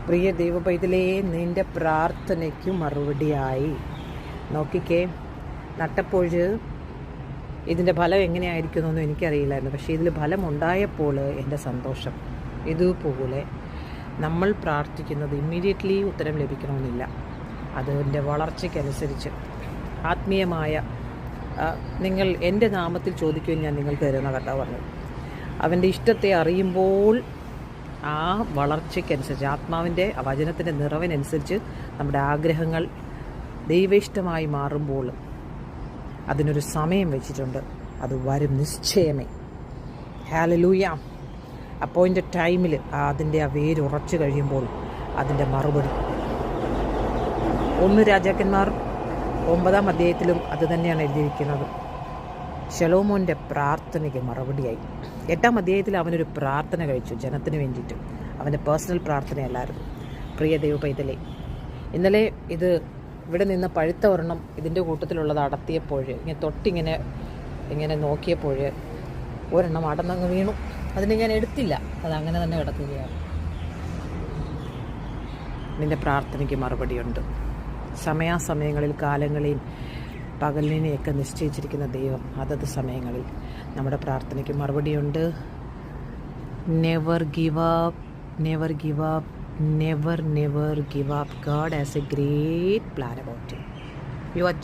പ്രിയ ദൈവപൈതലേ, നിൻ്റെ പ്രാർത്ഥനയ്ക്ക് മറുപടിയായി. നോക്കിക്കേ, നട്ടപ്പോൾ ഇതിൻ്റെ ഫലം എങ്ങനെയായിരിക്കുമെന്നൊന്നും എനിക്കറിയില്ലായിരുന്നു. പക്ഷേ ഇതിൽ ഫലമുണ്ടായപ്പോൾ എൻ്റെ സന്തോഷം. ഇതുപോലെ നമ്മൾ പ്രാർത്ഥിക്കുന്നത് ഇമ്മീഡിയറ്റ്ലി ഉത്തരം ലഭിക്കണമെന്നില്ല. അതിൻ്റെ വളർച്ചയ്ക്കനുസരിച്ച് ആത്മീയമായ നിങ്ങൾ എൻ്റെ നാമത്തിൽ ചോദിക്കുമെന്ന് ഞാൻ നിങ്ങൾക്ക് തരുന്ന കർത്താവ് പറഞ്ഞു. അവൻ്റെ ഇഷ്ടത്തെ അറിയുമ്പോൾ ആ വളർച്ചയ്ക്കനുസരിച്ച്, ആത്മാവിൻ്റെ വചനത്തിൻ്റെ നിറവിനനുസരിച്ച് നമ്മുടെ ആഗ്രഹങ്ങൾ ദൈവേഷ്ടമായി മാറുമ്പോൾ അതിനൊരു സമയം വെച്ചിട്ടുണ്ട്. അത് വരും നിശ്ചയമേ. ഹല്ലേലൂയ. അപ്പോയിൻ്റഡ് ടൈമിൽ അതിൻ്റെ ആ വേരുറച്ചു കഴിയുമ്പോൾ അതിൻ്റെ മറുപടി. 1 രാജാക്കന്മാർ 9-ാം അധ്യായത്തിലും അത് തന്നെയാണ് എഴുതിയിരിക്കുന്നത്. ശലോമോൻ്റെ പ്രാർത്ഥനയ്ക്ക് മറുപടിയായി. 8-ാം അധ്യായത്തിൽ അവനൊരു പ്രാർത്ഥന കഴിച്ചു ജനത്തിന് വേണ്ടിയിട്ട്. അവൻ്റെ പേഴ്സണൽ പ്രാർത്ഥനയല്ലായിരുന്നു. പ്രിയ ദൈവപൈതലേ, ഇന്നലെ ഇത് ഇവിടെ നിന്ന് പഴുത്ത ഒരെണ്ണം ഇതിൻ്റെ കൂട്ടത്തിലുള്ളത് അടത്തിയപ്പോൾ ഇങ്ങനെ നോക്കിയപ്പോൾ ഒരെണ്ണം അടന്നങ്ങ് വീണു. അതിനെ ഞാൻ എടുത്തില്ല, അത് അങ്ങനെ തന്നെ കിടക്കുകയാണ്. നിൻ്റെ പ്രാർത്ഥനയ്ക്ക് മറുപടിയുണ്ട്. സമയാസമയങ്ങളിൽ, കാലങ്ങളെയും പകലിനെയൊക്കെ നിശ്ചയിച്ചിരിക്കുന്ന ദൈവം അതത് സമയങ്ങളിൽ നമ്മുടെ പ്രാർത്ഥനയ്ക്ക് മറുപടിയുണ്ട്. Never give up, never give up, never give up. God has a great plan about it. You are